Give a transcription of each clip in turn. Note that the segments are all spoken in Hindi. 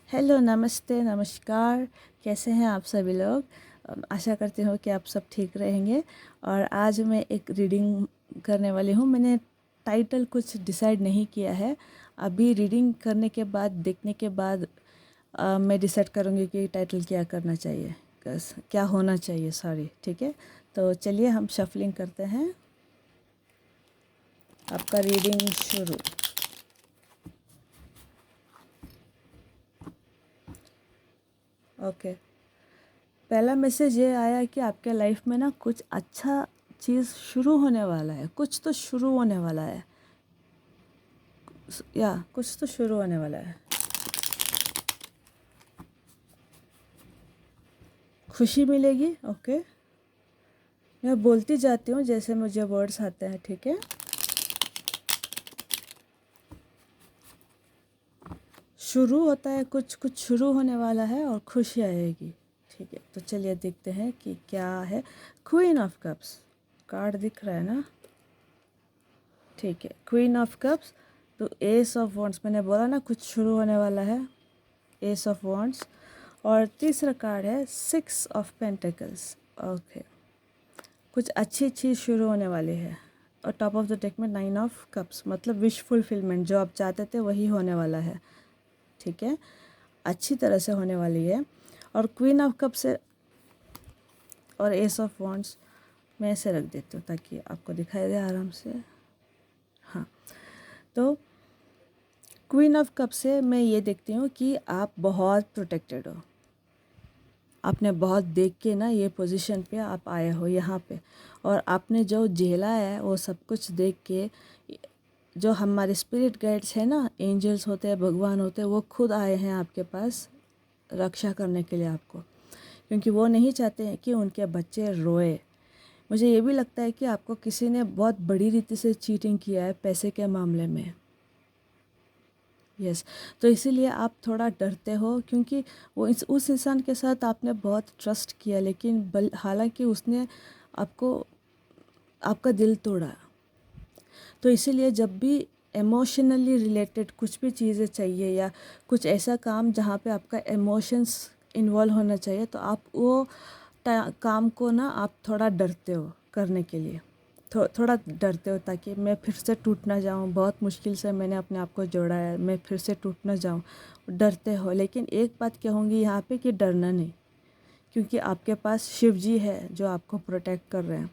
हेलो, नमस्ते, नमस्कार। कैसे हैं आप सभी लोग? आशा करती हूँ कि आप सब ठीक रहेंगे। और आज मैं एक रीडिंग करने वाली हूँ। मैंने टाइटल कुछ डिसाइड नहीं किया है। अभी रीडिंग करने के बाद, देखने के बाद मैं डिसाइड करूँगी कि टाइटल क्या करना चाहिए, क्या होना चाहिए, सॉरी। ठीक है, तो चलिए हम शफलिंग करते हैं। आपका रीडिंग शुरू। ओके। पहला मैसेज ये आया कि आपके लाइफ में ना कुछ अच्छा चीज़ शुरू होने वाला है। कुछ तो शुरू होने वाला है, या कुछ तो शुरू होने वाला है। खुशी मिलेगी। ओके, मैं बोलती जाती हूँ जैसे मुझे वर्ड्स आते हैं। ठीक है। शुरू होता है, कुछ कुछ शुरू होने वाला है और खुशी आएगी। ठीक है, तो चलिए देखते हैं कि क्या है। क्वीन ऑफ कप्स कार्ड दिख रहा है ना? ठीक है, क्वीन ऑफ कप्स। तो एस ऑफ वॉन्ड्स, मैंने बोला ना कुछ शुरू होने वाला है। S of wands. और तीसरा कार्ड है सिक्स ऑफ पेंटिकल्स। ओके, कुछ अच्छी चीज़ शुरू होने वाली है। और टॉप ऑफ द डेक में नाइन ऑफ कप्स, मतलब विश फुलफिलमेंट, जो आप चाहते थे वही होने वाला है। ठीक है, अच्छी तरह से होने वाली है। और क्वीन ऑफ कप से और एस ऑफ वॉन्ड्स मैं ऐसे रख देती हूँ ताकि आपको दिखाई दे आराम से। हाँ, तो क्वीन ऑफ कप से मैं ये देखती हूँ कि आप बहुत प्रोटेक्टेड हो। आपने बहुत देख के ना ये पोजीशन पे आप आए हो यहाँ पे, और आपने जो झेला है वो सब कुछ देख के, जो हमारे स्पिरिट गाइड्स हैं ना, एंजल्स होते हैं, भगवान होते हैं, वो खुद आए हैं आपके पास रक्षा करने के लिए आपको, क्योंकि वो नहीं चाहते हैं कि उनके बच्चे रोए। मुझे ये भी लगता है कि आपको किसी ने बहुत बड़ी रीति से चीटिंग किया है पैसे के मामले में। यस, तो इसीलिए आप थोड़ा डरते हो, क्योंकि वो उस इंसान के साथ आपने बहुत ट्रस्ट किया, लेकिन हालांकि उसने आपको, आपका दिल तोड़ा। तो इसीलिए जब भी इमोशनली रिलेटेड कुछ भी चीज़ें चाहिए, या कुछ ऐसा काम जहाँ पे आपका इमोशंस इन्वॉल्व होना चाहिए, तो आप वो काम को ना आप थोड़ा डरते हो करने के लिए। थोड़ा डरते हो ताकि मैं फिर से टूट ना जाऊँ, बहुत मुश्किल से मैंने अपने आप को जोड़ा है, मैं फिर से टूट ना जाऊँ। डरते हो, लेकिन एक बात कहूँगी यहाँ पे कि डरना नहीं, क्योंकि आपके पास शिव जी है जो आपको प्रोटेक्ट कर रहे हैं।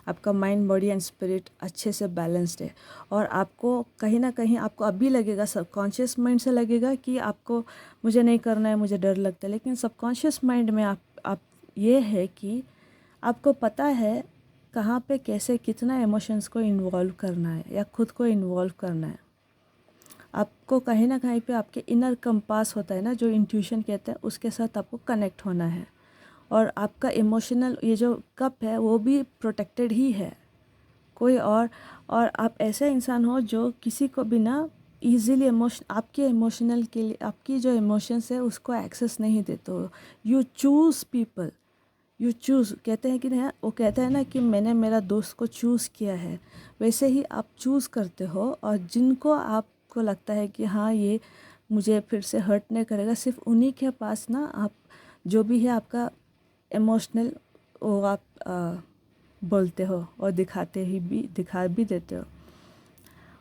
आपका माइंड, बॉडी एंड स्पिरिट अच्छे से बैलेंस्ड है। और आपको कहीं ना कहीं आपको अभी लगेगा, सबकॉन्शियस माइंड से लगेगा कि आपको मुझे नहीं करना है, मुझे डर लगता है, लेकिन सबकॉन्शियस माइंड में आप ये है कि आपको पता है कहाँ पे कैसे कितना इमोशंस को इन्वॉल्व करना है या खुद को इन्वॉल्व करना है। आपको कहीं ना कहीं पे आपके इनर कंपास होता है ना, जो इंट्यूशन कहते हैं, उसके साथ आपको कनेक्ट होना है। और आपका इमोशनल ये जो कप है वो भी प्रोटेक्टेड ही है। कोई और आप ऐसे इंसान हो जो किसी को भी ना ईज़िली आपके इमोशनल के लिए, आपकी जो इमोशंस है उसको एक्सेस नहीं देते हो। You choose people, you choose, कहते हैं कि नहीं, वो कहते हैं ना कि मैंने मेरा दोस्त को चूज़ किया है। वैसे ही आप चूज़ करते हो, और जिनको आपको लगता है कि हाँ ये मुझे फिर से हर्ट नहीं करेगा, सिर्फ उन्हीं के पास ना आप जो भी है आपका इमोशनल, वो आप बोलते हो और दिखा भी देते हो।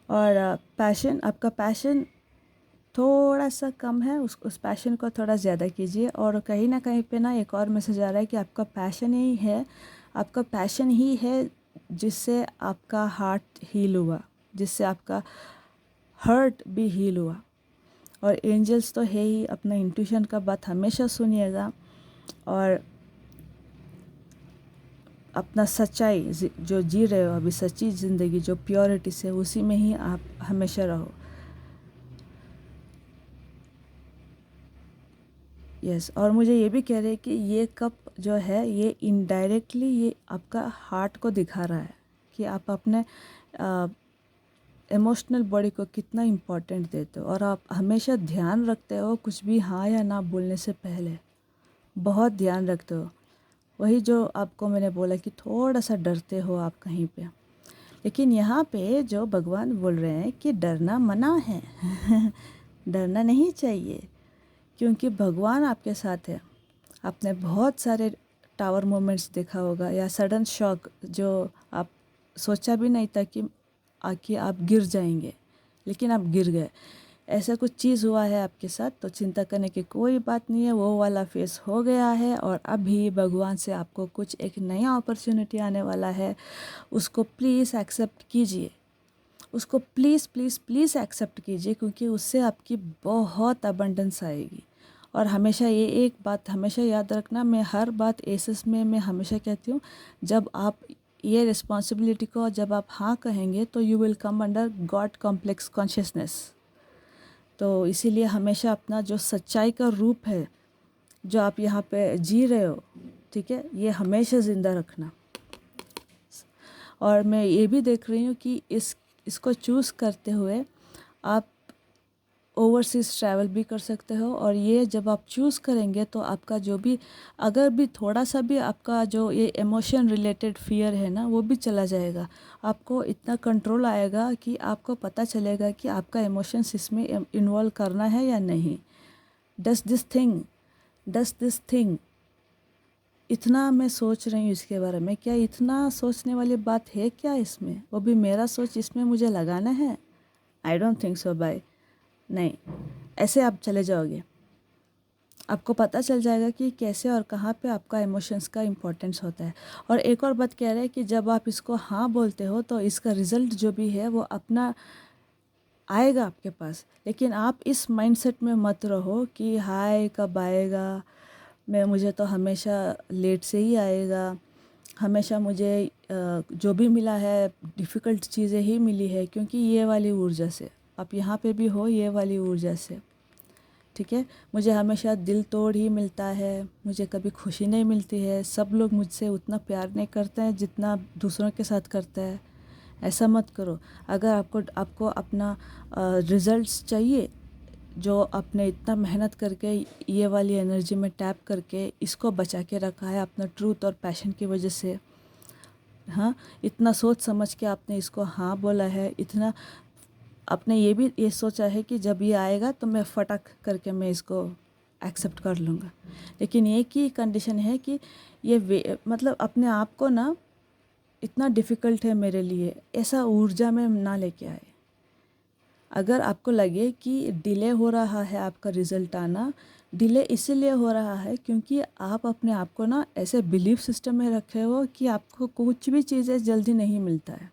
और पैशन, आपका पैशन थोड़ा सा कम है, उस पैशन को थोड़ा ज़्यादा कीजिए। और कहीं ना कहीं पे ना एक और मैसेज आ रहा है कि आपका पैशन ही है, आपका पैशन ही है जिससे आपका हार्ट हील हुआ, जिससे आपका हर्ट भी हील हुआ। और एंजल्स तो है ही, अपना इंट्यूशन का बात हमेशा सुनिएगा। और अपना सच्चाई जो जी रहे हो अभी, सच्ची ज़िंदगी जो प्योरिटी से, उसी में ही आप हमेशा रहो। यस, और मुझे ये भी कह रहे हैं कि ये कप जो है ये इनडायरेक्टली ये आपका हार्ट को दिखा रहा है कि आप अपने इमोशनल बॉडी को कितना इम्पोर्टेंट देते हो, और आप हमेशा ध्यान रखते हो कुछ भी हाँ या ना बोलने से पहले, बहुत ध्यान रखते हो। वही जो आपको मैंने बोला कि थोड़ा सा डरते हो आप कहीं पे, लेकिन यहाँ पे जो भगवान बोल रहे हैं कि डरना मना है डरना नहीं चाहिए, क्योंकि भगवान आपके साथ है। आपने बहुत सारे टावर मोमेंट्स देखा होगा या सडन शॉक जो आप सोचा भी नहीं था कि आप गिर जाएंगे, लेकिन आप गिर गए। ऐसा कुछ चीज़ हुआ है आपके साथ, तो चिंता करने की कोई बात नहीं है। वो वाला फेस हो गया है और अभी भगवान से आपको कुछ एक नया अपॉर्चुनिटी आने वाला है। उसको प्लीज़ एक्सेप्ट कीजिए, उसको प्लीज़ प्लीज़ प्लीज़ एक्सेप्ट कीजिए, क्योंकि उससे आपकी बहुत अबंडेंस आएगी। और हमेशा ये एक बात हमेशा याद रखना, मैं हर बात एसेस में मैं हमेशा कहती हूँ, जब आप ये रिस्पॉन्सिबिलिटी को जब आप हाँ कहेंगे तो you will come under God complex consciousness. तो इसीलिए हमेशा अपना जो सच्चाई का रूप है जो आप यहाँ पे जी रहे हो, ठीक है, ये हमेशा ज़िंदा रखना। और मैं ये भी देख रही हूँ कि इसको चूज़ करते हुए आप ओवरसीज़ ट्रैवल भी कर सकते हो। और ये जब आप चूज़ करेंगे तो आपका जो भी अगर भी थोड़ा सा भी आपका जो ये इमोशन रिलेटेड फियर है ना, वो भी चला जाएगा। आपको इतना कंट्रोल आएगा कि आपको पता चलेगा कि आपका इमोशंस इसमें इन्वॉल्व करना है या नहीं। डस दिस थिंग इतना मैं सोच रही हूँ इसके बारे में, क्या इतना सोचने वाली बात है क्या इसमें? वो भी मेरा सोच इसमें मुझे लगाना है? I don't think so bye. नहीं, ऐसे आप चले जाओगे, आपको पता चल जाएगा कि कैसे और कहाँ पे आपका इमोशंस का इम्पोर्टेंस होता है। और एक और बात कह रहे हैं कि जब आप इसको हाँ बोलते हो तो इसका रिज़ल्ट जो भी है वो अपना आएगा आपके पास। लेकिन आप इस माइंडसेट में मत रहो कि हाय कब आएगा, मुझे तो हमेशा लेट से ही आएगा, हमेशा मुझे जो भी मिला है डिफ़िकल्ट चीज़ें ही मिली है। क्योंकि ये वाली ऊर्जा से आप यहाँ पे भी हो, ये वाली ऊर्जा से, ठीक है। मुझे हमेशा दिल तोड़ ही मिलता है, मुझे कभी खुशी नहीं मिलती है, सब लोग मुझसे उतना प्यार नहीं करते हैं जितना दूसरों के साथ करता है। ऐसा मत करो। अगर आपको अपना रिज़ल्ट्स चाहिए, जो आपने इतना मेहनत करके ये वाली एनर्जी में टैप करके इसको बचा के रखा है अपना ट्रूथ और पैशन की वजह से, हाँ, इतना सोच समझ के आपने इसको हाँ बोला है, इतना आपने ये सोचा है कि जब ये आएगा तो मैं फटक करके मैं इसको एक्सेप्ट कर लूँगा। लेकिन एक ही कंडीशन है कि ये मतलब अपने आप को ना इतना डिफ़िकल्ट है मेरे लिए ऐसा ऊर्जा में ना लेके आए। अगर आपको लगे कि डिले हो रहा है आपका रिज़ल्ट आना, डिले इसीलिए हो रहा है क्योंकि आप अपने आप को ना ऐसे बिलीफ सिस्टम में रखे हो कि आपको कुछ भी चीज़ें जल्दी नहीं मिलता है।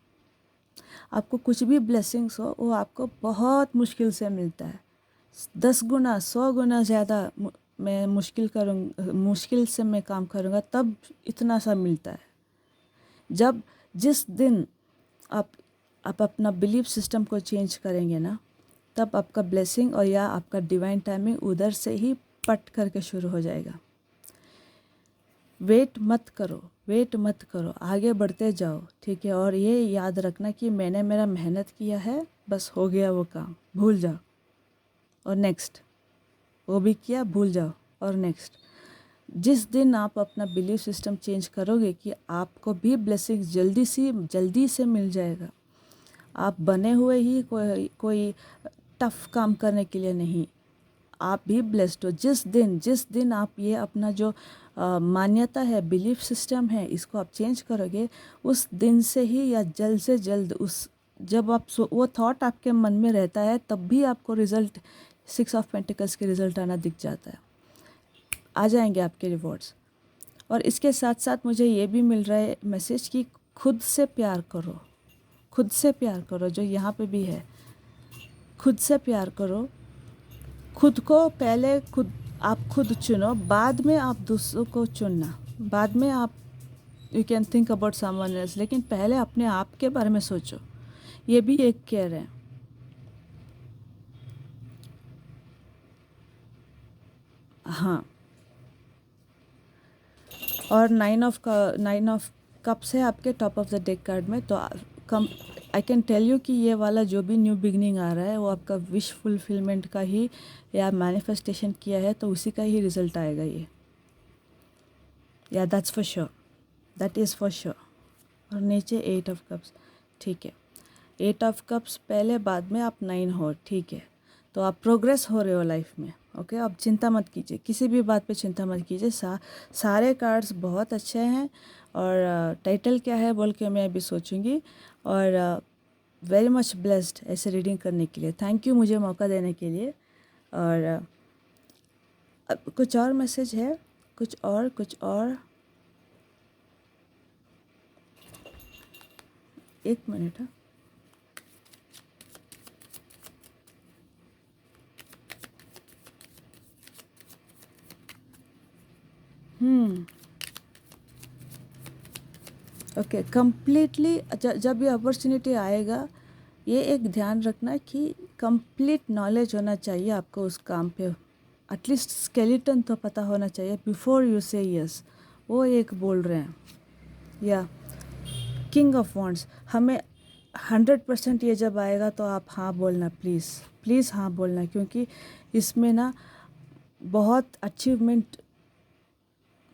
आपको कुछ भी ब्लेसिंग्स हो वो आपको बहुत मुश्किल से मिलता है। 10 गुना 100 गुना ज़्यादा मैं मुश्किल से मैं काम करूँगा तब इतना सा मिलता है। जिस दिन आप अपना बिलीफ सिस्टम को चेंज करेंगे ना, तब आपका ब्लेसिंग और या आपका डिवाइन टाइमिंग उधर से ही पट करके शुरू हो जाएगा। वेट मत करो, आगे बढ़ते जाओ, ठीक है। और ये याद रखना कि मैंने मेरा मेहनत किया है, बस हो गया वो काम, भूल जाओ और नेक्स्ट, वो भी किया, भूल जाओ और नेक्स्ट। जिस दिन आप अपना बिलीफ सिस्टम चेंज करोगे कि आपको भी ब्लेसिंग जल्दी से मिल जाएगा। आप बने हुए ही कोई टफ काम करने के लिए नहीं, आप भी ब्लेस्ड हो। जिस दिन आप ये अपना जो मान्यता है, बिलीफ सिस्टम है, इसको आप चेंज करोगे, उस दिन से ही या जल्द से जल्द जब आप वो थॉट आपके मन में रहता है तब भी आपको रिज़ल्ट 6 ऑफ पेंटिकल्स के रिज़ल्ट आना दिख जाता है, आ जाएंगे आपके रिवॉर्ड्स। और इसके साथ साथ मुझे ये भी मिल रहा है मैसेज कि खुद से प्यार करो, जो यहाँ पे भी है, खुद से प्यार करो। खुद को पहले आप खुद चुनो, बाद में आप दूसरों को चुनना। बाद में आप you can think about someone else, लेकिन पहले अपने आप के बारे में सोचो। ये भी एक केयर है। हाँ, और 9 ऑफ कप्स है आपके top of the deck card में। तो कम आई कैन टेल यू कि ये वाला जो भी न्यू बिगनिंग आ रहा है वो आपका विश फुलफिलमेंट का ही या मैनिफेस्टेशन किया है तो उसी का ही रिजल्ट आएगा ये, या that's for sure, that is for sure. और नीचे 8 ऑफ कप्स, ठीक है। 8 ऑफ कप्स पहले, बाद में आप 9 हो, ठीक है। तो आप प्रोग्रेस हो रहे हो लाइफ में। ओके, अब चिंता मत कीजिए, किसी भी बात पे चिंता मत कीजिए। सारे कार्ड्स बहुत अच्छे हैं। और टाइटल क्या है बोल के मैं अभी सोचूंगी। और वेरी मच ब्लेस्ड ऐसे रीडिंग करने के लिए। थैंक यू मुझे मौका देने के लिए। और अब कुछ और मैसेज है, कुछ और एक मिनट। हाँ, ओके, कंप्लीटली जब ये अपॉर्चुनिटी आएगा, ये एक ध्यान रखना कि कंप्लीट नॉलेज होना चाहिए आपको उस काम पे। एटलीस्ट स्केलेटन तो पता होना चाहिए बिफोर यू से यस। वो एक बोल रहे हैं। या किंग ऑफ वॉन्ड्स, हमें 100% ये जब आएगा तो आप हाँ बोलना, प्लीज़ प्लीज़ हाँ बोलना, क्योंकि इसमें ना बहुत अचीवमेंट,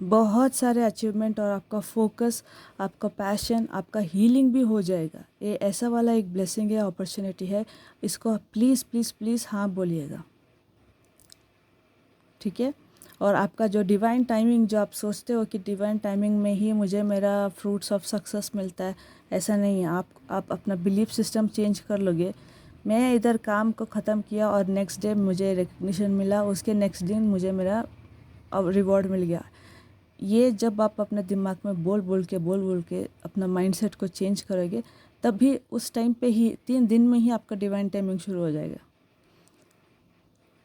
बहुत सारे अचीवमेंट, और आपका फोकस, आपका पैशन, आपका हीलिंग भी हो जाएगा। ये ऐसा वाला एक ब्लेसिंग है, अपॉर्चुनिटी है। इसको आप प्लीज़ प्लीज़ प्लीज़ हाँ बोलिएगा, ठीक है। और आपका जो डिवाइन टाइमिंग, जो आप सोचते हो कि डिवाइन टाइमिंग में ही मुझे मेरा फ्रूट्स ऑफ सक्सेस मिलता है, ऐसा नहीं है। आप अपना बिलीफ सिस्टम चेंज कर लोगे। मैं इधर काम को ख़त्म किया और नेक्स्ट डे मुझे रिकग्निशन मिला, उसके नेक्स्ट दिन मुझे मेरा अब रिवॉर्ड मिल गया। ये जब आप अपने दिमाग में बोल बोल के अपना माइंडसेट को चेंज करोगे, तभी उस टाइम पे ही 3 दिन में ही आपका डिवाइन टाइमिंग शुरू हो जाएगा।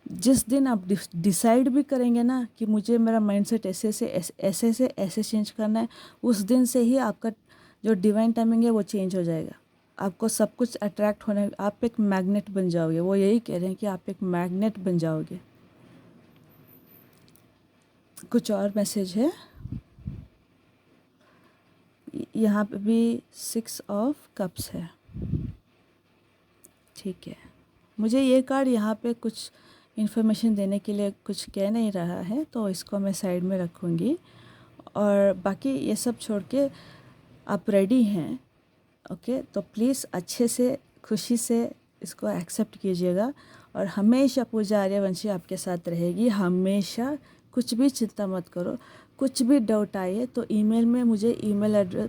जिस दिन आप डिसाइड भी करेंगे ना कि मुझे मेरा माइंडसेट ऐसे चेंज करना है, उस दिन से ही आपका जो डिवाइन टाइमिंग है वो चेंज हो जाएगा। आपको सब कुछ अट्रैक्ट होने, आप एक मैग्नेट बन जाओगे। वो यही कह रहे हैं कि आप एक मैग्नेट बन जाओगे। कुछ और मैसेज है यहाँ पे भी। 6 ऑफ कप्स है, ठीक है। मुझे ये कार्ड यहाँ पे कुछ इन्फॉर्मेशन देने के लिए कुछ कह नहीं रहा है, तो इसको मैं साइड में रखूँगी। और बाकी ये सब छोड़ के आप रेडी हैं, ओके, तो प्लीज़ अच्छे से, खुशी से इसको एक्सेप्ट कीजिएगा। और हमेशा पूजा आर्यवंशी आपके साथ रहेगी, हमेशा। कुछ भी चिंता मत करो। कुछ भी डाउट आए तो ईमेल में मुझे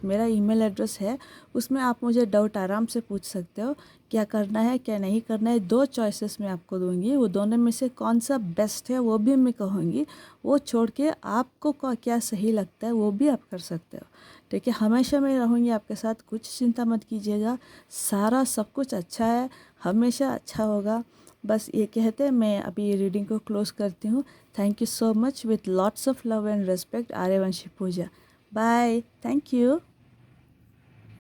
मेरा ईमेल एड्रेस है, उसमें आप मुझे डाउट आराम से पूछ सकते हो। क्या करना है, क्या नहीं करना है, 2 चॉइसेस मैं आपको दूंगी। वो दोनों में से कौन सा बेस्ट है वो भी मैं कहूँगी। वो छोड़ के आपको क्या सही लगता है वो भी आप कर सकते हो, ठीक है। हमेशा मैं रहूँगी आपके साथ, कुछ चिंता मत कीजिएगा। सारा सब कुछ अच्छा है, हमेशा अच्छा होगा। बस ये कहते हैं मैं अभी ये रीडिंग को क्लोज करती हूँ। Thank you so much, with lots of love and respect, Aryavanshi Pooja. Bye, thank you.